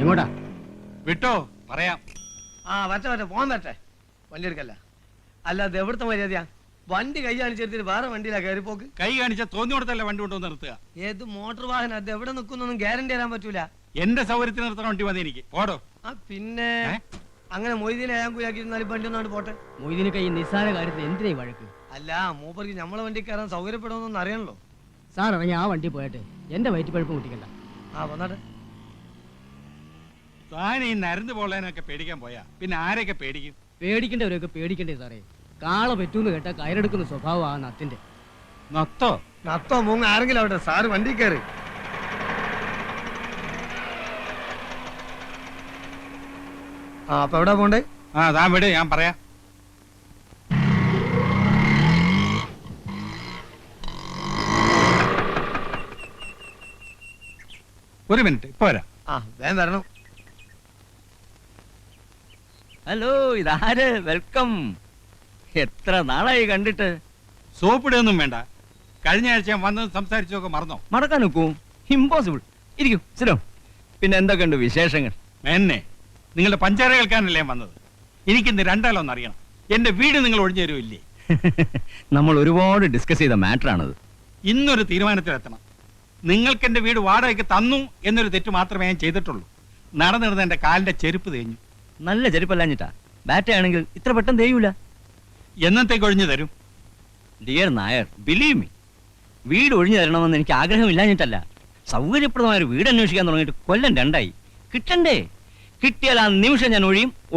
എങ്ങോട്ടാ? വിട്ടോ, പറയാം. വരട്ടെ പോകാൻ വരട്ടെ. വണ്ടി എടുക്കല്ല. അല്ല അത് എവിടുത്തെ മര്യാദയാ? വണ്ടി കൈ കാണിച്ചെടുത്തിട്ട് വേറെ വണ്ടിയിലാ കയറി പോക്ക്. കൈ കാണിച്ച തോന്നിയോടത്തല്ല വണ്ടി കൊണ്ടുവന്ന് നിർത്തുക. ഏത് മോട്ടോർ വാഹനം അത് എവിടെ നിൽക്കുന്നൊന്നും ഗ്യാരണ്ടി തരാൻ പറ്റൂല. എന്റെ സൗകര്യത്തിന് നിർത്തണ വണ്ടി മതി എനിക്ക്. ഓടോ. പിന്നെ അങ്ങനെ മൊയ്തീനെ അയാൾക്കുലാക്കിയിരുന്നാലും വണ്ടി ഒന്നാണ് പോട്ടെ. മൊയ്തീന് കൈ നിസ്സാര കാര്യത്തിൽ എന്തിനായി വഴക്ക്? അല്ല മൂപ്പർക്ക് നമ്മളെ വണ്ടി കയറാൻ സൗകര്യപ്പെടുമെന്നൊന്നും അറിയണല്ലോ. സാർ ഇറങ്ങി ആ വണ്ടി പോയട്ടെ, എന്റെ വയറ്റിപ്പഴുപ്പം കുട്ടിക്കണ്ട. വന്നാട്ടെ. താൻ ഈ നരന്ന് പോളേനൊക്കെ പേടിക്കാൻ പോയാ പിന്നെ ആരൊക്കെ പേടിക്കും? പേടിക്കേണ്ടവരൊക്കെ പേടിക്കണ്ടേ സാറേ. കാള പറ്റൂന്ന് കേട്ടാ കയറെടുക്കുന്ന സ്വഭാവം ആ നത്തിന്റെ. നത്തോ മൂങ്ങ ആരെങ്കിലും അവിടെ. സാറ് വണ്ടി കയറി. അപ്പൊ എവിടെ പോണ്ടേ? താൻ വിട്, ഞാൻ പറയാം. ഒരു മിനിറ്റ്, ഇപ്പൊ വരാം. വേഗം വരണം. ഹലോ, ഇതാര്? വെൽക്കം. എത്ര നാളായി കണ്ടിട്ട്. സോപ്പിടൊന്നും വേണ്ട. കഴിഞ്ഞ ആഴ്ച ഞാൻ വന്നത് സംസാരിച്ചൊക്കെ മറന്നോ? മറക്കാൻ നോക്കൂ, ഇമ്പോസിബിൾ. ഇരിക്കൂ, സ്ഥിരം. പിന്നെ എന്തൊക്കെയുണ്ട് വിശേഷങ്ങൾ? എന്നെ നിങ്ങളുടെ പഞ്ചാര കേൾക്കാനല്ലേ വന്നത്. എനിക്കിന്ന് രണ്ടാലൊന്നും അറിയണം. എന്റെ വീട് നിങ്ങൾ ഒഴിഞ്ഞു തരുമില്ലേ? നമ്മൾ ഒരുപാട് ഡിസ്കസ് ചെയ്ത മാറ്ററാണത്. ഇന്നൊരു തീരുമാനത്തിലെത്തണം. നിങ്ങൾക്ക് എന്റെ വീട് വാടകയ്ക്ക് തന്നു എന്നൊരു തെറ്റ് മാത്രമേ ഞാൻ ചെയ്തിട്ടുള്ളൂ. നടന്നിരുന്ന എന്റെ കാലിന്റെ ചെരുപ്പ് തേഞ്ഞു. നല്ല ചെരുപ്പല്ലാഞ്ഞിട്ടാ. ബാറ്റയാണെങ്കിൽ ഇത്ര പെട്ടെന്ന് തേയൂല. എന്നത്തേക്ക് ഒഴിഞ്ഞു തരും? ഡിയർ നായർ, ബിലീവ് മീ, വീട് ഒഴിഞ്ഞു തരണമെന്ന് എനിക്ക് ആഗ്രഹമില്ലാഞ്ഞിട്ടല്ല. സൗകര്യപ്രദമായ ഒരു വീട് അന്വേഷിക്കാൻ തുടങ്ങിയിട്ട് കൊല്ലം 2 കിട്ടണ്ടേ? കിട്ടിയാൽ ആ നിമിഷം ഞാൻ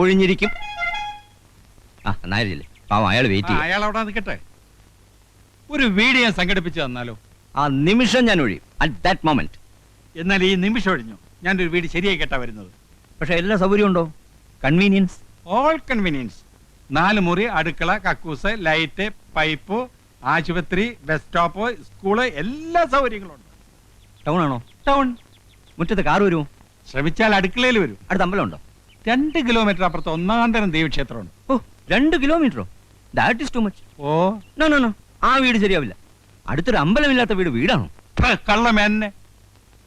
ഒഴിഞ്ഞിരിക്കും. നായരില്ലേ പാവം, അയാൾ വെയിറ്റ് ചെയ്യും. അയാൾ അവിടെ നിൽക്കട്ടെ. ഒരു വീട് ഞാൻ സംഘടിപ്പിച്ചു തന്നാലോ? ആ നിമിഷം ഞാൻ ഒഴിയും. At that moment. എന്നാൽ ഈ നിമിഷം ഒഴിഞ്ഞു ഞാനൊരു വീട് ശരിയായി കേട്ടാ വരുന്നത്. പക്ഷെ എല്ലാ സൗകര്യം ഉണ്ടോ? Convenience, all convenience. 4 മുറി, അടുക്കള, കക്കൂസ്, ലൈറ്റ്, പൈപ്പ്, ആശുപത്രി, ബസ് സ്റ്റോപ്പ്, സ്കൂള്, എല്ലാ സൗകര്യങ്ങളും ഉണ്ട്. ടൗൺ ആണോ? ടൗൺ. മുറ്റത്ത് കാർ വരുമോ? ശ്രമിച്ചാൽ അടുക്കളയിൽ വരും. അടുത്ത അമ്പലം ഉണ്ടോ? 2 കിലോമീറ്റർ അപ്പുറത്ത് ഒന്നാന്തരം ദേവീക്ഷേത്രമുണ്ട്. 2 കിലോമീറ്ററോ? That is too much. No no no, ആ വീട് ശരിയാവില്ല. അടുത്തൊരു അമ്പലമില്ലാത്ത വീടാണോ? കള്ളമേന്നെ.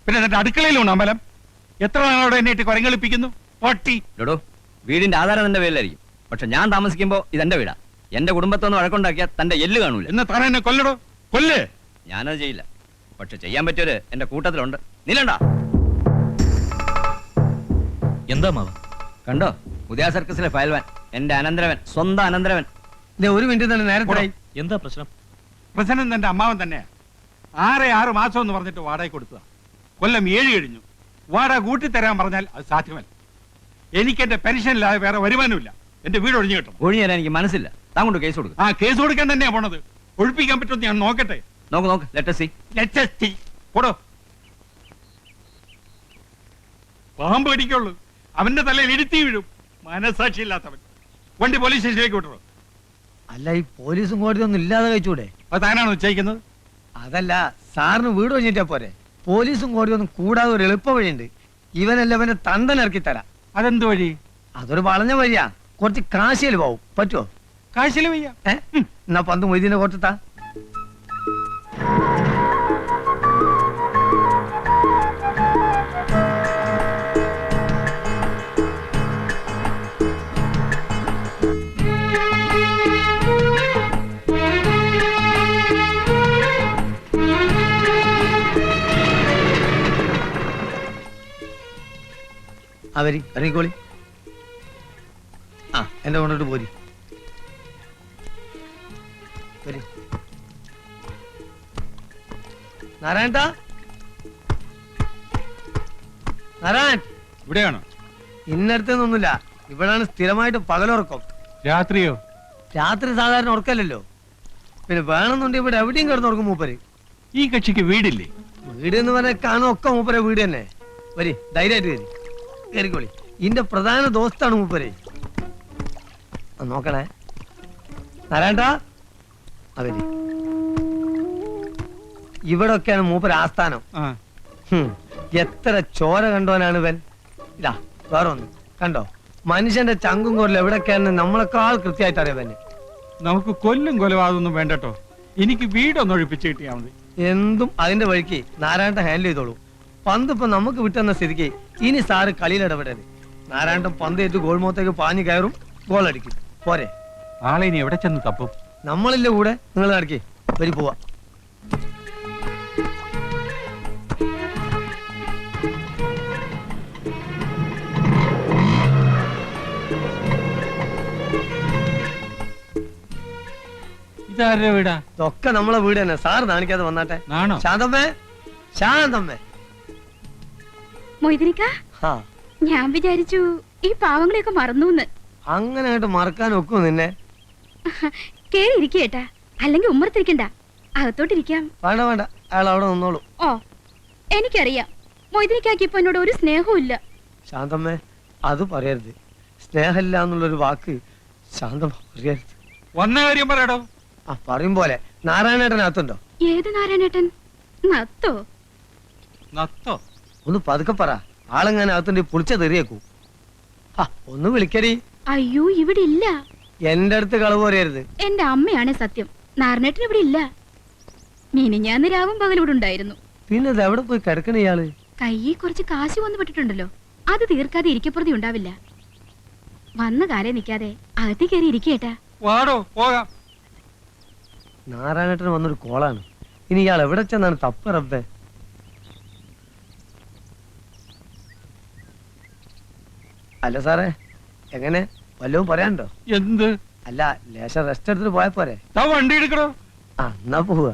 പിന്നെ എന്നിട്ട് അടുക്കളയിലുണ്ട് അമ്പലം. എത്ര നാളോടെ എന്നെ ഇട്ട് കുരങ്ങളിപ്പിക്കുന്നു പൊട്ടി. ഡോ, വീടിന്റെ ആധാരം തന്റെ പേരിലായിരിക്കും. പക്ഷെ ഞാൻ താമസിക്കുമ്പോ ഇതെന്റെ വീടാ. എന്റെ കുടുംബത്തൊന്ന് വഴക്കുണ്ടാക്കിയാൽ തന്റെ എല്ല് കാണൂല. എന്ന് താൻ എന്നെ കൊല്ലടോ, കൊല്ല്. ഞാനത് ചെയ്യില്ല. പക്ഷെ ചെയ്യാൻ പറ്റിയൊരു എന്റെ കൂട്ടത്തിലുണ്ട്. നിലണ്ട. എന്താ മാവ? കണ്ടോ, പുതിയ സർക്കസിലെ ഫയൽവാൻ, എന്റെ അനന്തരവൻ, സ്വന്തം അനന്തരവൻ. ഒരു മിനിറ്റ് തന്നെ നേരത്തെ. എന്താ പ്രശ്നം? പ്രശ്നം എന്റെ അമ്മാവൻ തന്നെയാ. 6 മാസം എന്ന് പറഞ്ഞിട്ട് വാടക കൊടുത്തതാ. കൊല്ലം 7 കഴിഞ്ഞു. വാടക കൂട്ടിത്തരാൻ പറഞ്ഞാൽ അത് സാധ്യമല്ല. എനിക്ക് എന്റെ പെൻഷനില്ലാതെ വേറെ വരുമാനമില്ല. എന്റെ വീട് ഒഴിഞ്ഞു കിട്ടും. ഒഴിഞ്ഞു തരാൻ എനിക്ക് മനസ്സില്ല. താങ്കൊണ്ട് കേസ് കൊടുക്കും. കേസ് കൊടുക്കാൻ തന്നെയാ പോണത്. ഒഴിപ്പിക്കാൻ പറ്റുമെന്ന് ഞാൻ നോക്കട്ടെ. നോക്ക്, ലെറ്റ് സീ. പോടോ. പാമ്പ് കടിക്കുള്ളൂ. അവന്റെ തലയിൽ ഇടുത്തി വീഴും. മനസാക്ഷി ഇല്ലാത്തവൻ. വണ്ടി പോലീസ് സ്റ്റേഷനിലേക്ക് വിട്ടോ. അല്ല, ഈ പോലീസും കോടതി ഒന്നും ഇല്ലാതെ കഴിച്ചൂടെ? അത് താനാണോ നിശ്ചയിക്കുന്നത്? അതല്ല, സാറിന് വീട് ഒഴിഞ്ഞിട്ടാ പോരെ. പോലീസും കോടതി ഒന്നും കൂടാതെ ഒരു എളുപ്പ വഴിയുണ്ട്. ഇവനല്ല അവന്റെ തണ്ടനിറക്കി തരാം. അതെന്ത് വഴി? അതൊരു വളഞ്ഞ വഴിയാ. കുറച്ച് കാശിയിൽ പോവും. പറ്റുമോ? കാശില് വയ്യ. എന്നാ 10 മൊയ്തീനെ കൊടുത്താ. ഇറങ്ങിക്കോളി. എന്റെ കൊണ്ടിട്ട് പോരി. നാരായണ, നാരായൺ ഇവിടെയാണോ? ഇന്നടുത്തൊന്നുമില്ല. ഇവിടാണ് സ്ഥിരമായിട്ട് പകലുറക്കം. രാത്രിയോ? രാത്രി സാധാരണ ഉറക്കല്ലോ. പിന്നെ വേണമെന്നുണ്ടെങ്കിൽ ഇവിടെ എവിടെയും കിടന്നുറക്കും മൂപ്പര്. ഈ കക്ഷിക്ക് വീടില്ലേ? വീട് എന്ന് പറഞ്ഞാൽ കാണും ഒക്കെ മൂപ്പരെ വീട് തന്നെ. വരി, ധൈര്യമായിട്ട് വരി, കയറിക്കോളി. ഇന്റെ പ്രധാന ദോസ്താണ് മൂപ്പര്. നോക്കണേ നാരായണ. അവര് ഇവിടെ ഒക്കെയാണ് മൂപ്പര് ആസ്ഥാനം. എത്ര ചോര കണ്ടോനാണ് ഇവൻ. ഇതാ വേറെ ഒന്ന് കണ്ടോ, മനുഷ്യന്റെ ചങ്കും കോരിൽ എവിടെയൊക്കെയാണെന്ന് നമ്മളെക്കാൾ കൃത്യമായിട്ട് അറിയാൻ. നമുക്ക് കൊല്ലും കൊലപാതകമൊന്നും വേണ്ടട്ടോ. എനിക്ക് വീടൊന്ന് ഒഴിപ്പിച്ച് കിട്ടിയാൽ മതി. എന്തും അതിന്റെ വഴിക്ക് നാരായണ ഹാൻഡിൽ ചെയ്തോളൂ. പന്ത് ഇപ്പൊ നമുക്ക് വിട്ടെന്ന സ്ഥിതിക്ക് ഇനി സാറ് കളിയിൽ ഇടപെടരുത്. നാരായണൻ പന്തേറ്റ് ഗോൾ മുഖത്തേക്ക് പാഞ്ഞു കയറും, ഗോൾ അടിക്കും. പോരെ? ആളെ ഇനി എവിടെ ചെന്ന് തപ്പും? നമ്മളില്ല കൂടെ, നിങ്ങൾ നടക്കേ വരി പോവാ. ഇതാരുടെ വീടാ? ഇതൊക്കെ നമ്മളെ വീട് തന്നെ. സാറ് കാണിക്കാതെ വന്നാട്ടെ. ആണോ? ശാന്തമ്മേ, ശാന്തമ്മേ. മൊയ്തനിക്ക, ആ, ഞാൻ വിചാരിച്ചു ഈ പാവങ്ങളെയൊക്കെ മറന്നൂന്ന്. അങ്ങനെ ആയിട്ട് മറക്കാൻ ഒക്കും നിന്നെ? കേറി ഇരിക്കേട്ടാ, അല്ലെങ്കിൽ ഉമ്മറത്തിരിക്കണ്ട, അകത്തോട്ടിരിക്കാം. വേണ്ട വേണ്ട, അയാൾ അവിടെ നിന്നോളൂ. ഓ, എനിക്കറിയാം മൊയ്തനിക്കാക്ക് ഇപ്പൊ എന്നോട് ഒരു സ്നേഹവും ഇല്ല. ശാന്തമ്മേ, അത് പറയരുത്. സ്നേഹമില്ല എന്നുള്ളൊരു വാക്ക് ശാന്തമ്മ പറയരുത്. വന്ന കാര്യം പറയടോ. ആ, പറയും പോലെ. നാരായണേട്ടനകത്തുണ്ടോ? ഏത് നാരായണേട്ടൻ? നത്തോ? നത്തോ? ഒന്ന് പതുക്കെ പറ. ആളെങ്ങനെ അകത്തുണ്ട് പൊളിച്ച തെറിയേക്കൂ. ഒന്ന് വിളിക്കടി. അയ്യോ, ഇവിടെ ഇല്ല. എന്റെ അടുത്ത് കളവ് പറയരുത്. എന്റെ അമ്മയാണ് സത്യം. നാരായണേട്ടൻ ഇവിടെ ഇല്ല. മിനിഞ്ഞാന്ന് രാവും പകലും ഇവിടെ ഉണ്ടായിരുന്നു. പിന്നെ ഇത് എവിടെ പോയി കിടക്കണ ഇയാള്? കയ്യിൽ കുറച്ച് കാശ് വന്നു പെട്ടിട്ടുണ്ടല്ലോ, അത് തീർക്കാതെ ഇരിക്കപ്പുറതി ഉണ്ടാവില്ല. വന്ന കാലേ നിൽക്കാതെ അകത്തി കയറി ഇരിക്കേട്ടാ. വാടോ, പോകാം. നാരായണേട്ടൻ വന്നൊരു കോളാണ്. ഇനി ഇയാൾ എവിടെ ചെന്നാണ് തപ്പ് റബ്ബേ? അല്ല സാറേ, എങ്ങനെ വല്ലതും പറയാനുണ്ടോ? എന്ത്? അല്ല, ലേശം റെസ്റ്റ് എടുത്തിട്ട് പോയാ പോരെ? താ വണ്ടി എടുക്കണോ? ആ, എന്നാ പോവുക.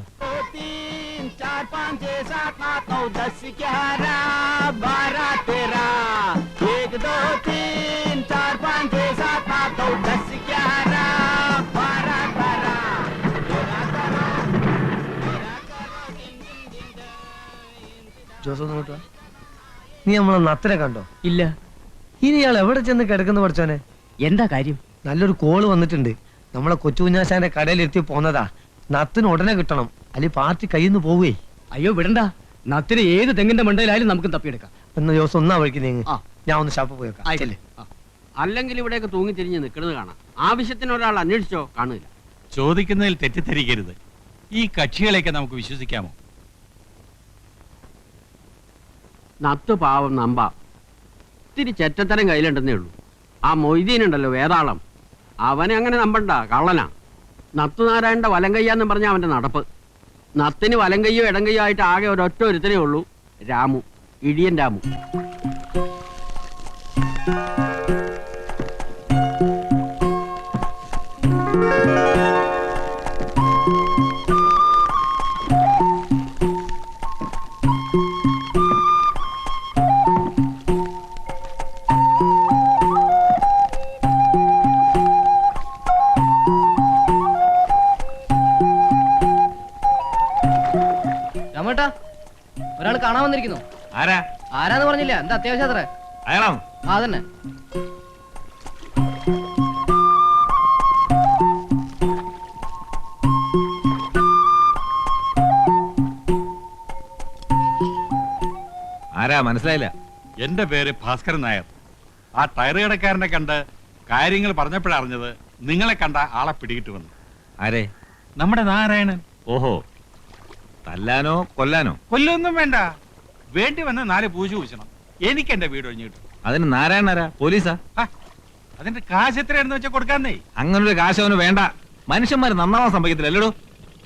ജോസ് ഒന്ന് നോക്കുക. നീ നമ്മളെ നത്തിനെ കണ്ടോ? ഇല്ല. ഇനി ഇയാൾ എവിടെ ചെന്ന് കിടക്കുന്ന പഠിച്ചോനെ? എന്താ കാര്യം? നല്ലൊരു കോള് വന്നിട്ടുണ്ട്. നമ്മളെ കൊച്ചുകുഞ്ഞാശാന്റെ കടയിലെത്തി പോന്നതാ. നത്തിന് ഉടനെ കിട്ടണം, അല്ലെങ്കിൽ പാർട്ടി കയ്യിൽ നിന്ന് പോവേ. അയ്യോ വിടണ്ട, നത്തിന് ഏത് തെങ്ങിന്റെ മണ്ടയിലായാലും നമുക്ക് തപ്പിയെടുക്കാം. എന്ന് ജോസ് ഒന്നാ വഴിക്ക് നീങ്ങ്. ആ. ഞാൻ ഒന്ന് ഷാപ്പ് പോയി വെക്കാം. ആയിക്കോട്ടെ. ആ. അല്ലെങ്കിൽ ഇവിടെയൊക്കെ തൂങ്ങിത്തിരിഞ്ഞ് നിൽക്കുന്നത് കാണാം. ആവശ്യത്തിന് ഒരാൾ അന്വേഷിച്ചോ കാണില്ല. ചോദിക്കുന്നതിൽ തെറ്റിദ്ധരിക്കരുത്. ഈ കക്ഷികളെയൊക്കെ നമുക്ക് വിശ്വസിക്കാമോ? നത്ത് പാവം നമ്പ ഇത്തിരി ചെറ്റത്തരം കയ്യിലുണ്ടെന്നേ ഉള്ളൂ. ആ മൊയ്തീനുണ്ടല്ലോ വേതാളം, അവനെ അങ്ങനെ നമ്പണ്ട, കള്ളനാ. നത്തുനാരായണന്റെ വലം കയ്യാന്നും പറഞ്ഞ അവന്റെ നടപ്പ്. നത്തിന് വലം കയ്യോ ഇടം കയ്യോ ആയിട്ട് ആകെ ഒരൊറ്റ ഒരുത്തനേ ഉള്ളൂ, രാമു, ഇടിയൻ രാമു. രാമേട്ടാ, ഒരാൾ കാണാൻ വന്നിരിക്കുന്നു. ആരാ? ആരാന്ന് പറഞ്ഞില്ല. എന്താ അത്യാവശ്യം അത്ര? അയാളാണോ? ആ തന്നെ. ആരാ മനസ്സിലായില്ല? എന്റെ പേര് ഭാസ്കരൻ നായർ. ആ ടയർ കടക്കാരനെ കണ്ട് കാര്യങ്ങൾ പറഞ്ഞപ്പോഴറിഞ്ഞത് നിങ്ങളെ കണ്ട ആളെ പിടികിട്ടുവന്നു. ആരെ? നമ്മുടെ നാരായണൻ. ഓഹോ, തല്ലാനോ കൊല്ലാനോ? കൊല്ലൊന്നും വേണ്ട, വേണ്ടി വന്ന് 4 പൂജ പൂശണം. എനിക്ക് എന്റെ വീട് ഒഴിഞ്ഞു കിട്ടും. അതിന് നാരായണനാരാ? പോലീസാ? അതിന്റെ കാശ് എത്രയാണെന്ന് വെച്ചാൽ കൊടുക്കാന്നേ. അങ്ങനൊരു കാശ് അവന് വേണ്ട. മനുഷ്യന്മാര് നന്നാവാൻ സംഭവിക്കത്തില്ല അല്ലടോ.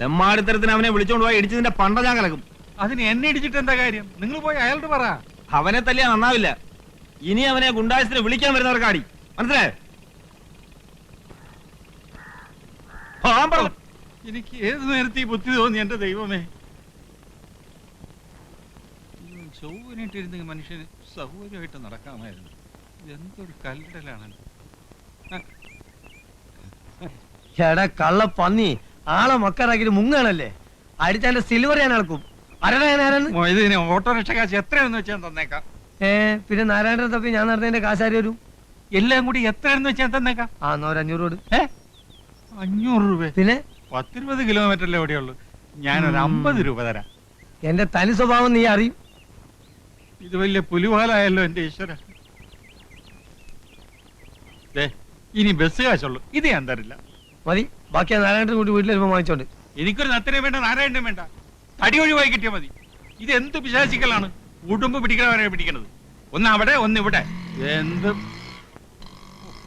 തെമ്മാടിത്തരത്തിന് അവനെ വിളിച്ചോണ്ട് പോയി ഇടിച്ചതിന്റെ പണ്ട ഞാൻ കിടക്കും. അതിന് എന്നെ ഇടിച്ചിട്ട് എന്താ കാര്യം? നിങ്ങൾ പോയി അയാളോട് പറ. അവനെ തല്ലിയാ നന്നാവില്ല. ഇനി അവനെ ഗുണ്ടായസിന് വിളിക്കാൻ വരുന്നവർക്ക് അടി, മനസ്സിലായോ? എനിക്ക് ഏത് നേരത്തെ ഈ ബുദ്ധി തോന്നി എന്റെ ദൈവമേ. ചൊവ്വനായിട്ടിരുന്നെങ്കിൽ മനുഷ്യന് സൗകര്യമായിട്ട് നടക്കാമായിരുന്നു. എന്തൊരു കല്ലടലാണല്ലോ. എടാ കള്ള പന്നി, ആളെ മക്കാറാക്കിട്ട് മുങ്ങാണല്ലേ? അടിച്ചാന്റെ സിൽവർ ഞാൻ അളക്കും. ഇതിന് ഓട്ടോറിക്ഷ കാശ് എത്രയാണെന്ന് വെച്ചാൽ തന്നേക്കാം. പിന്നെ നാരായണൻ തപ്പി ഞാൻ നടന്നതിന്റെ കാശാരി വരും. എല്ലാം കൂടി എത്രയാണെന്ന് വെച്ചാൽ തന്നേക്കാം. ആ, എന്നാ ഒരു 500 രൂപ. 500 രൂപ? പിന്നെ 10-20 കിലോമീറ്ററല്ലേ എവിടെയുള്ളൂ. ഞാനൊരു 50 രൂപ തരാം. എന്റെ തനി സ്വഭാവം നീ അറിയും. ഇത് വലിയ പുലിവാലായല്ലോ എന്റെ ഈശ്വര. ഇനി ബസ് കാശുള്ളൂ, ഇത് ഞാൻ തരില്ല. മതി, ബാക്കി നാരായണൻ കൂട്ടി വീട്ടിൽ വരുമ്പോ വാങ്ങിച്ചോണ്ട്. എനിക്കൊരു നത്തനെ വേണ്ട, നാരായണനും വേണ്ട. തടി ഒഴിവായി കിട്ടിയാൽ മതി. ഇത് എന്ത് പിശാചിക്കലാണ്? ഉടുമ്പ് പിടിക്കണവരെ പിടിക്കണത്. ഒന്ന് അവിടെ ഒന്ന് ഇവിടെ എന്ത്